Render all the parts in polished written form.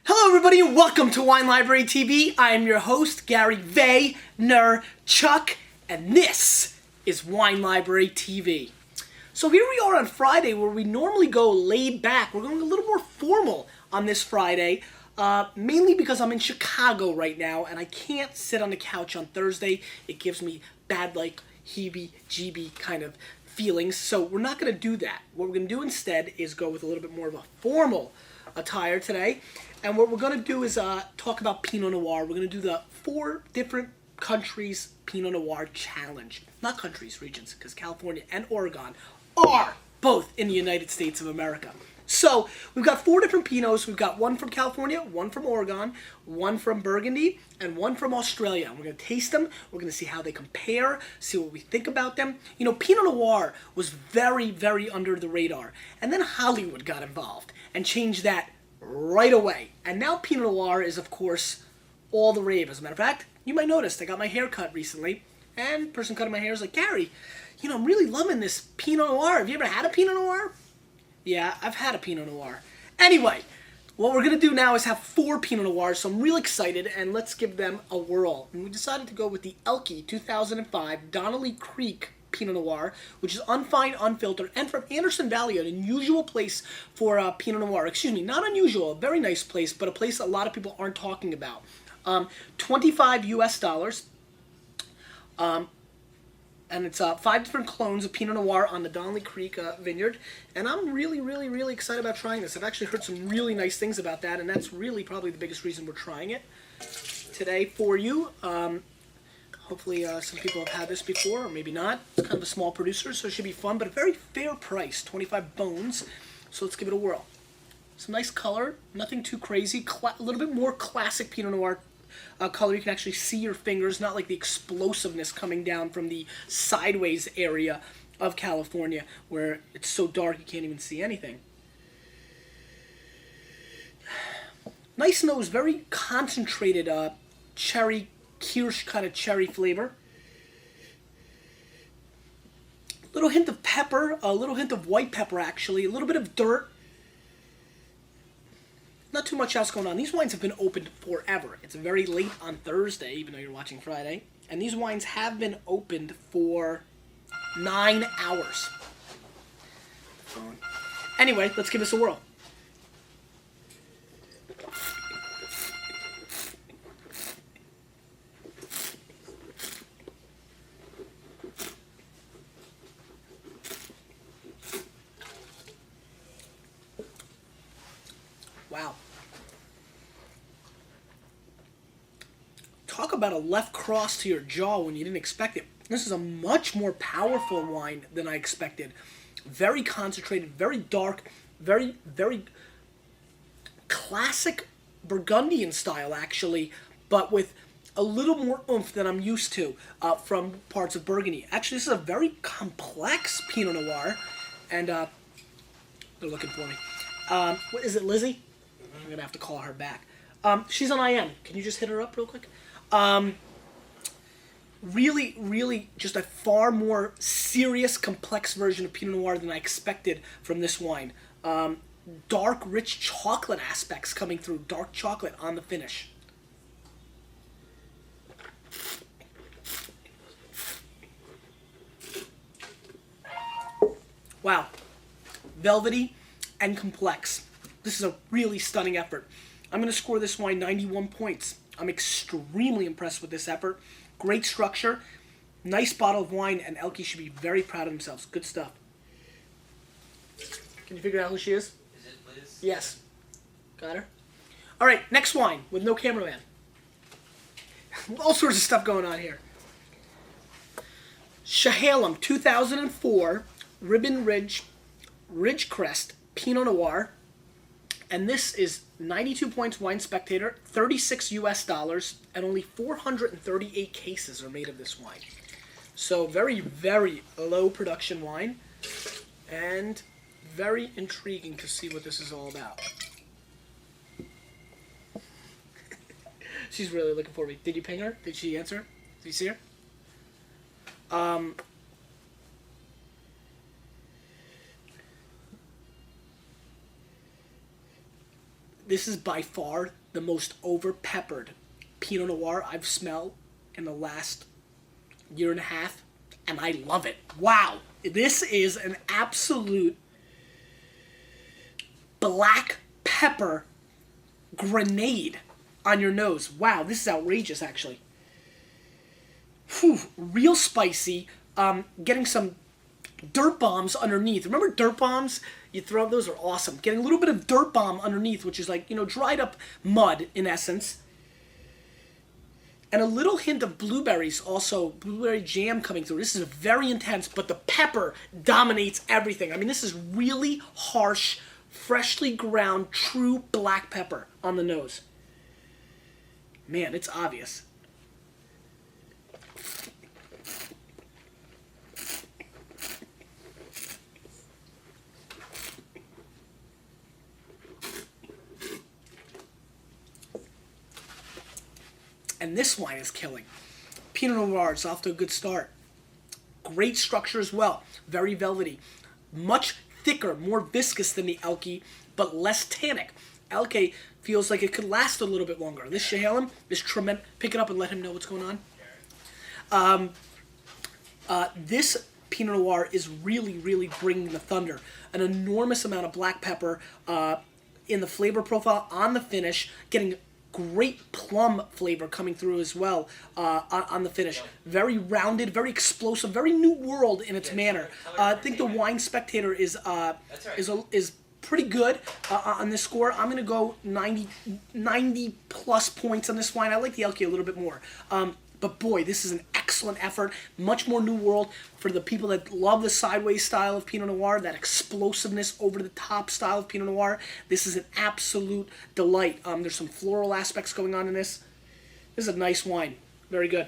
Hello everybody and welcome to Wine Library TV. I am your host, Gary Vaynerchuk, and this is Wine Library TV. So here we are on Friday where we normally go laid back. We're going a little more formal on this Friday, mainly because I'm in Chicago right now and I can't sit on the couch on Thursday. It gives me bad, heebie-jeebie kind of feelings, so we're not going to do that. What we're going to do instead is go with a little bit more of a formal attire today. And what we're going to do is talk about Pinot Noir. We're going to do the 4 different countries Pinot Noir challenge. Not countries, regions, because California and Oregon are both in the United States of America. So we've got 4 different Pinots. We've got one from California, one from Oregon, one from Burgundy, and one from Australia. And we're going to taste them. We're going to see how they compare, see what we think about them. You know, Pinot Noir was very, very under the radar. And then Hollywood got involved and changed that right away. And now Pinot Noir is, of course, all the rave. As a matter of fact, you might notice I got my hair cut recently, and the person cutting my hair is like, Gary, you know, I'm really loving this Pinot Noir. Have you ever had a Pinot Noir? Yeah, I've had a Pinot Noir. Anyway, what we're going to do now is have 4 Pinot Noirs, so I'm real excited, and let's give them a whirl. And we decided to go with the Elkie 2005 Donnelly Creek Pinot Noir, which is unfined, unfiltered, and from Anderson Valley, an unusual place for Pinot Noir. Excuse me, not unusual, a very nice place, but a place that a lot of people aren't talking about. $25 US. And it's 5 different clones of Pinot Noir on the Donnelly Creek vineyard. And I'm really, really, really excited about trying this. I've actually heard some really nice things about that, and that's really probably the biggest reason we're trying it today for you. Hopefully some people have had this before, or maybe not. It's kind of a small producer, so it should be fun, but a very fair price, 25 bones. So let's give it a whirl. Some nice color, nothing too crazy. A little bit more classic Pinot Noir color. You can actually see your fingers, not like the explosiveness coming down from the sideways area of California, where it's so dark you can't even see anything. Nice nose, very concentrated cherry kirsch kind of cherry flavor. A little hint of pepper, a little hint of white pepper actually, a little bit of dirt. Not too much else going on. These wines have been opened forever. It's very late on Thursday, even though you're watching Friday. And these wines have been opened for 9 hours. Anyway, let's give this a whirl. Wow. Talk about a left cross to your jaw when you didn't expect it. This is a much more powerful wine than I expected. Very concentrated, very dark, very, very classic Burgundian style, actually, but with a little more oomph than I'm used to from parts of Burgundy. Actually, this is a very complex Pinot Noir, and they're looking for me. What is it, Lizzie? I'm going to have to call her back. She's on IM. Can you just hit her up real quick? Really, really just a far more serious, complex version of Pinot Noir than I expected from this wine. Dark, rich chocolate aspects coming through. Dark chocolate on the finish. Wow. Velvety and complex. This is a really stunning effort. I'm going to score this wine 91 points. I'm extremely impressed with this effort. Great structure, nice bottle of wine, and Elkie should be very proud of themselves. Good stuff. Can you figure out who she is? Is it Liz? Yes. Got her? All right, next wine with no cameraman. All sorts of stuff going on here. Chehalem 2004 Ribbon Ridge Ridgecrest Pinot Noir. And this is 92 points Wine Spectator, $36 US, and only 438 cases are made of this wine. So very, very low production wine, and very intriguing to see what this is all about. She's really looking for me. Did you ping her? Did she answer? Did you see her? This is by far the most over-peppered Pinot Noir I've smelled in the last year and a half, and I love it. Wow. This is an absolute black pepper grenade on your nose. Wow, this is outrageous, actually. Whew, real spicy. Getting some dirt bombs underneath. Remember dirt bombs? You throw those are awesome. Getting a little bit of dirt bomb underneath, which is like, dried up mud in essence. And a little hint of blueberries also, blueberry jam coming through. This is very intense, but the pepper dominates everything. I mean, this is really harsh, freshly ground, true black pepper on the nose. Man, it's obvious. And this wine is killing. Pinot Noir is off to a good start. Great structure as well. Very velvety. Much thicker, more viscous than the Elke, but less tannic. Elke feels like it could last a little bit longer. This Chehalem is tremendous. Pick it up and let him know what's going on. This Pinot Noir is really, really bringing the thunder. An enormous amount of black pepper in the flavor profile, on the finish, getting great plum flavor coming through as well on the finish. Very rounded, very explosive, very new world in its manner. I think the Wine Spectator is pretty good on this score. I'm gonna go 90 plus points on this wine. I like the Elke a little bit more. But boy, this is an excellent effort. Much more new world for the people that love the sideways style of Pinot Noir, that explosiveness, over-the-top style of Pinot Noir. This is an absolute delight. There's some floral aspects going on in this. This is a nice wine. Very good.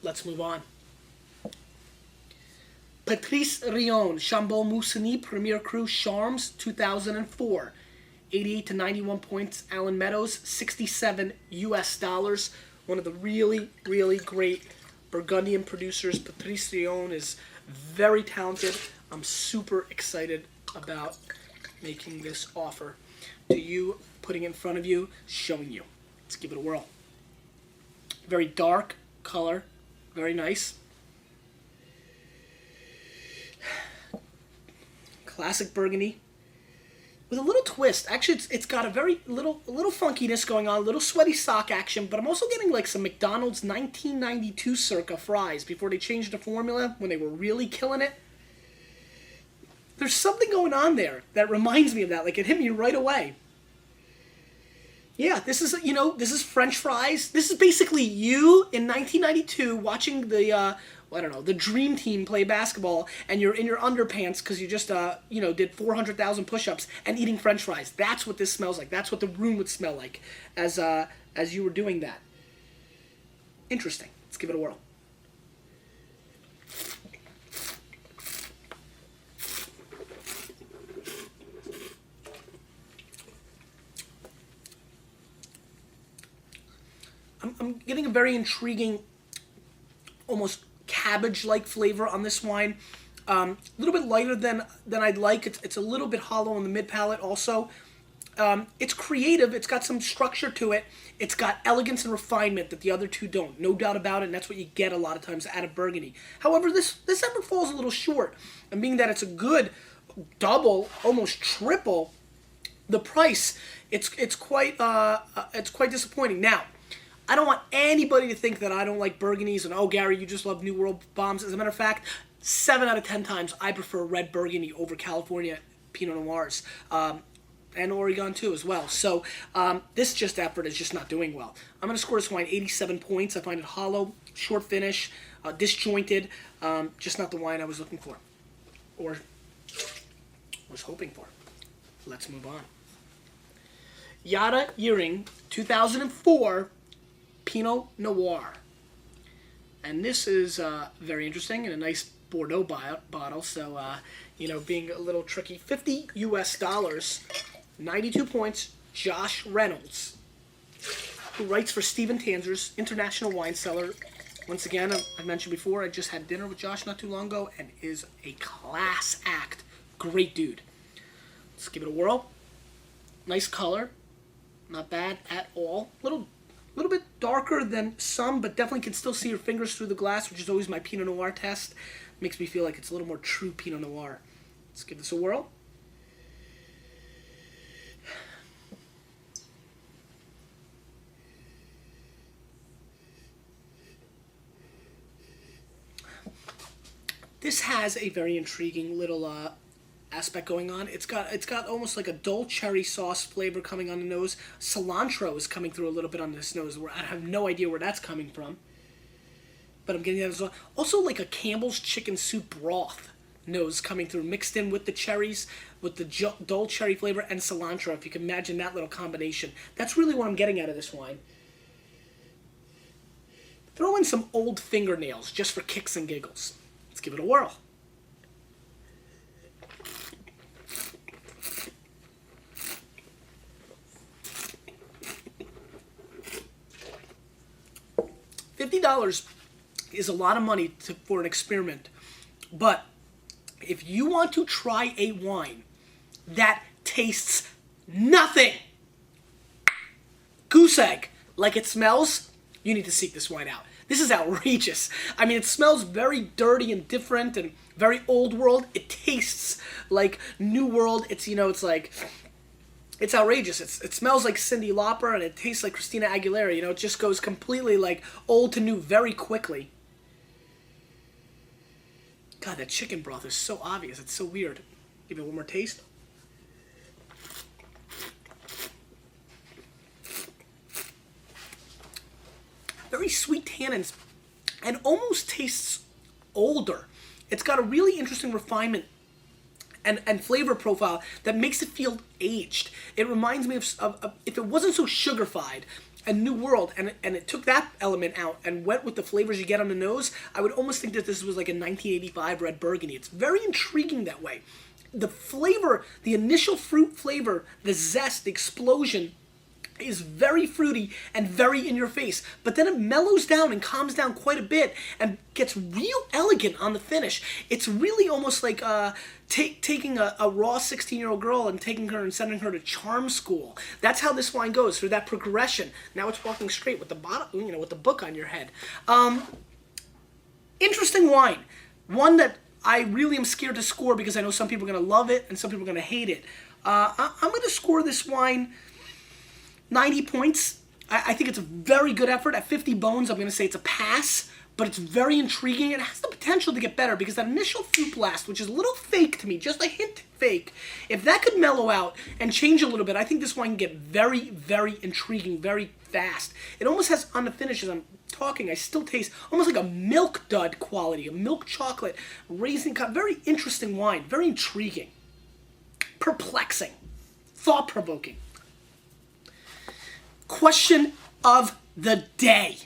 Let's move on. Patrice Rion, Chambon-Musigny Premier Cru Charmes, 2004. 88 to 91 points. Allen Meadows, $67 US. One of the really, really great Burgundian producers. Patrice Rion is very talented. I'm super excited about making this offer to you, putting it in front of you, showing you. Let's give it a whirl. Very dark color, very nice. Classic Burgundy. With a little twist. Actually, it's got a very little funkiness going on, a little sweaty sock action, but I'm also getting like some McDonald's 1992 circa fries before they changed the formula when they were really killing it. There's something going on there that reminds me of that. Like, it hit me right away. Yeah, this is French fries. This is basically you in 1992 watching the the Dream Team play basketball, and you're in your underpants because you just, did 400,000 push-ups and eating French fries. That's what this smells like. That's what the room would smell like as you were doing that. Interesting. Let's give it a whirl. I'm getting a very intriguing, almost cabbage-like flavor on this wine. A little bit lighter than I'd like. It's a little bit hollow in the mid-palate also. It's creative. It's got some structure to it. It's got elegance and refinement that the other two don't. No doubt about it, and that's what you get a lot of times out of Burgundy. However, this effort falls a little short. And being that it's a good double, almost triple the price, it's quite disappointing. Now, I don't want anybody to think that I don't like Burgundies and, oh, Gary, you just love New World bombs. As a matter of fact, 7 out of 10 times I prefer red Burgundy over California Pinot Noirs. And Oregon too as well. So this effort is just not doing well. I'm going to score this wine 87 points. I find it hollow, short finish, disjointed. Just not the wine I was looking for or was hoping for. Let's move on. Yada Yering, 2004 Pinot Noir. And this is very interesting and a nice Bordeaux bottle. So, being a little tricky. $50 US, 92 points. Josh Reynolds, who writes for Stephen Tanzer's International Wine Cellar. Once again, I mentioned before, I just had dinner with Josh not too long ago and is a class act. Great dude. Let's give it a whirl. Nice color. Not bad at all. Little bit darker than some, but definitely can still see your fingers through the glass, which is always my Pinot Noir test. Makes me feel like it's a little more true Pinot Noir. Let's give this a whirl. This has a very intriguing little aspect going on. It's got almost like a dull cherry sauce flavor coming on the nose. Cilantro is coming through a little bit on this nose, where I have no idea where that's coming from. But I'm getting that as well. Also like a Campbell's chicken soup broth nose coming through, mixed in with the cherries, with the dull cherry flavor and cilantro. If you can imagine that little combination. That's really what I'm getting out of this wine. Throw in some old fingernails just for kicks and giggles. Let's give it a whirl. $50 is a lot of money for an experiment, but if you want to try a wine that tastes nothing, goose egg, like it smells, you need to seek this wine out. This is outrageous. I mean, it smells very dirty and different and very old world. It tastes like new world. It's, you know, it's like, it's outrageous. It smells like Cyndi Lauper and it tastes like Christina Aguilera. You know, it just goes completely like old to new very quickly. God, that chicken broth is so obvious. It's so weird. Give it one more taste. Very sweet tannins and almost tastes older. It's got a really interesting refinement and flavor profile that makes it feel aged. It reminds me of if it wasn't so sugar-fied, a New World, and it took that element out and went with the flavors you get on the nose, I would almost think that this was like a 1985 red Burgundy. It's very intriguing that way. The flavor, the initial fruit flavor, the zest, the explosion, is very fruity and very in your face, but then it mellows down and calms down quite a bit and gets real elegant on the finish. It's really almost like taking a raw 16-year-old girl and taking her and sending her to charm school. That's how this wine goes, through that progression. Now it's walking straight with the bottom, you know, with the book on your head. Interesting wine. One that I really am scared to score because I know some people are going to love it and some people are going to hate it. I'm going to score this wine 90 points. I think it's a very good effort. At 50 bones, I'm going to say it's a pass, but it's very intriguing. It has the potential to get better because that initial fruit blast, which is a little fake to me, just a hint fake, if that could mellow out and change a little bit, I think this wine can get very, very intriguing, very fast. It almost has, on the finish, as I'm talking, I still taste almost like a milk dud quality, a milk chocolate, raisin cup. Very interesting wine, very intriguing, perplexing, thought-provoking. Question of the day.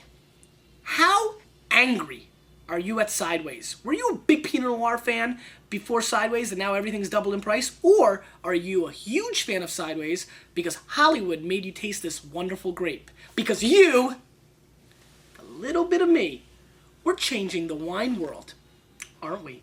How angry are you at Sideways? Were you a big Pinot Noir fan before Sideways and now everything's doubled in price? Or are you a huge fan of Sideways because Hollywood made you taste this wonderful grape? Because you, a little bit of me, we're changing the wine world, aren't we?